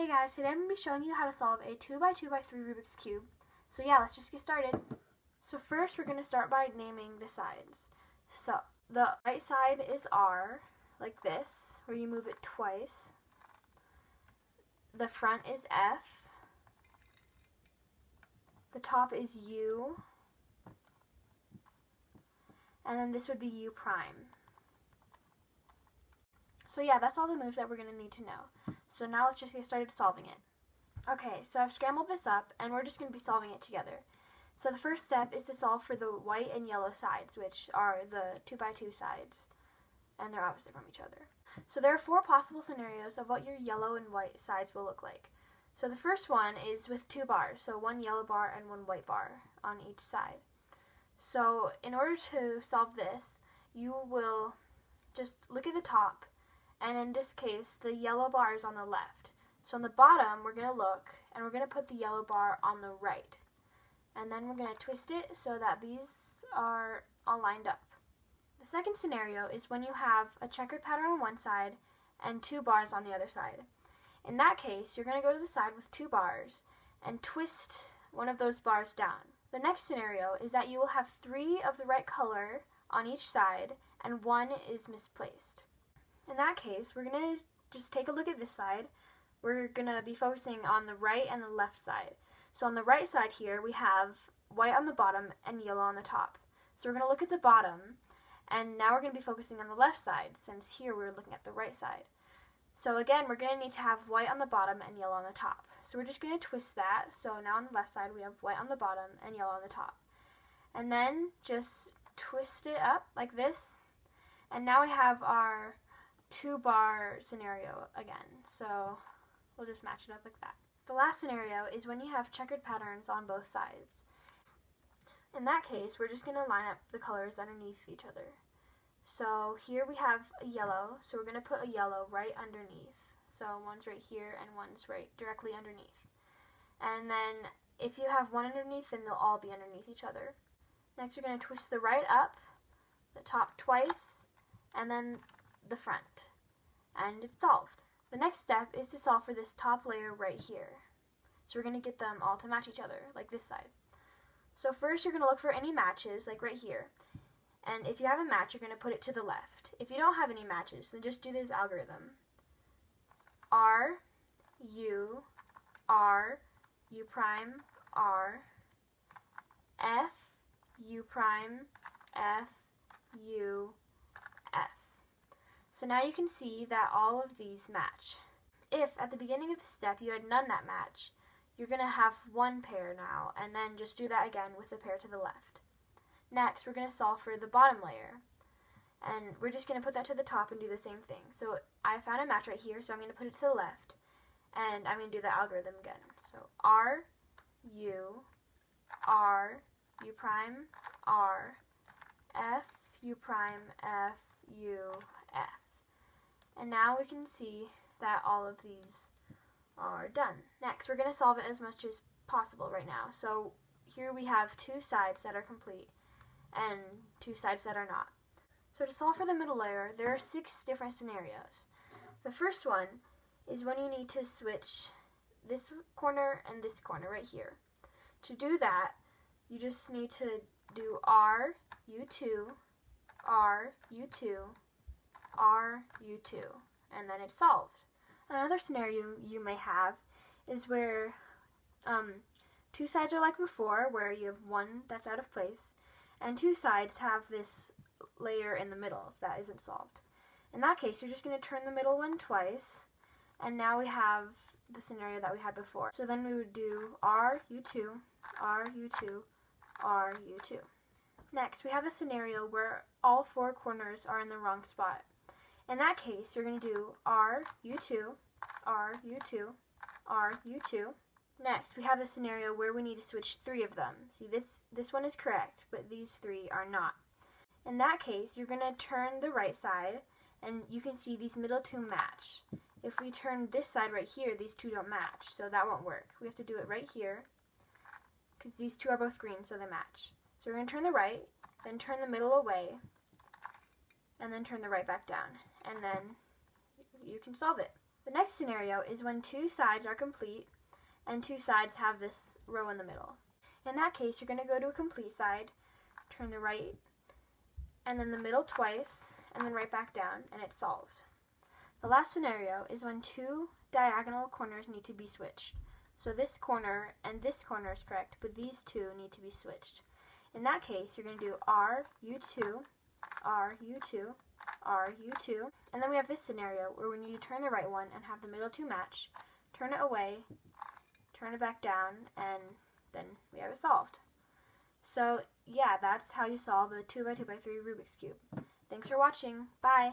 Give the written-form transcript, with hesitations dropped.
Hey guys, today I'm going to be showing you how to solve a 2x2x3 Rubik's Cube. So yeah, let's just get started. So first we're going to start by naming the sides. So the right side is R, like this, where you move it twice. The front is F. The top is U. And then this would be U prime. So yeah, that's all the moves that we're going to need to know. So now let's just get started solving it. Okay, so I've scrambled this up, and we're just going to be solving it together. So the first step is to solve for the white and yellow sides, which are the 2x2 sides, and they're opposite from each other. So there are 4 possible scenarios of what your yellow and white sides will look like. So the first one is with 2 bars, so 1 yellow bar and 1 white bar on each side. So in order to solve this, you will just look at the top, and in this case, the yellow bar is on the left. So on the bottom, we're going to look, and we're going to put the yellow bar on the right. And then we're going to twist it so that these are all lined up. The second scenario is when you have a checkered pattern on one side and 2 bars on the other side. In that case, you're going to go to the side with 2 bars and twist one of those bars down. The next scenario is that you will have 3 of the right color on each side and 1 is misplaced. In that case, we're going to just take a look at this side. We're going to be focusing on the right and the left side. So on the right side here, we have white on the bottom and yellow on the top. So we're going to look at the bottom, and now we're going to be focusing on the left side, since here we're looking at the right side. So again, we're going to need to have white on the bottom and yellow on the top. So we're just going to twist that. So now on the left side, we have white on the bottom and yellow on the top. And then just twist it up like this. And now we have our 2 bar scenario again. So we'll just match it up like that. The last scenario is when you have checkered patterns on both sides. In that case, we're just going to line up the colors underneath each other. So here we have a yellow, so we're going to put a yellow right underneath. So one's right here and one's right directly underneath. And then if you have one underneath, then they'll all be underneath each other. Next, you're going to twist the right up, the top twice, and then the front. And it's solved. The next step is to solve for this top layer right here. So we're going to get them all to match each other, like this side. So first you're going to look for any matches, like right here. And if you have a match, you're going to put it to the left. If you don't have any matches, then just do this algorithm. R, U, prime, R, F, U prime, F, U, F. So now you can see that all of these match. If at the beginning of the step you had none that match, you're going to have 1 pair now, and then just do that again with the pair to the left. Next, we're going to solve for the bottom layer, and we're just going to put that to the top and do the same thing. So I found a match right here, so I'm going to put it to the left, and I'm going to do the algorithm again. So R, U prime, R, F, U prime, F, U, F. And now we can see that all of these are done. Next, we're going to solve it as much as possible right now. So here we have 2 sides that are complete and 2 sides that are not. So to solve for the middle layer, there are 6 different scenarios. The first one is when you need to switch this corner and this corner right here. To do that, you just need to do R, U2, R, U2, R, U2, and then it's solved. Another scenario you may have is where 2 sides are like before, where you have 1 that's out of place, and 2 sides have this layer in the middle that isn't solved. In that case, you're just going to turn the middle one twice, and now we have the scenario that we had before. So then we would do R, U2, R, U2, R, U2. Next, we have a scenario where all 4 corners are in the wrong spot. In that case, you're going to do R, U2, R, U2, R, U2. Next, we have a scenario where we need to switch 3 of them. See, this one is correct, but these 3 are not. In that case, you're going to turn the right side, and you can see these middle 2 match. If we turn this side right here, these 2 don't match, so that won't work. We have to do it right here, because these 2 are both green, so they match. So we're going to turn the right, then turn the middle away, and then turn the right back down. And then you can solve it. The next scenario is when two sides are complete and two sides have this row in the middle. In that case, you're going to go to a complete side, turn the right, and then the middle twice, and then right back down, and it solves. The last scenario is when two diagonal corners need to be switched. So this corner and this corner is correct, but these two need to be switched. In that case, you're going to do R, U2, R, U2, R, U2, and then we have this scenario where we need to turn the right one and have the middle two match, turn it away, turn it back down, and then we have it solved. So yeah, that's how you solve a 2x2x3 Rubik's Cube. Thanks for watching. Bye!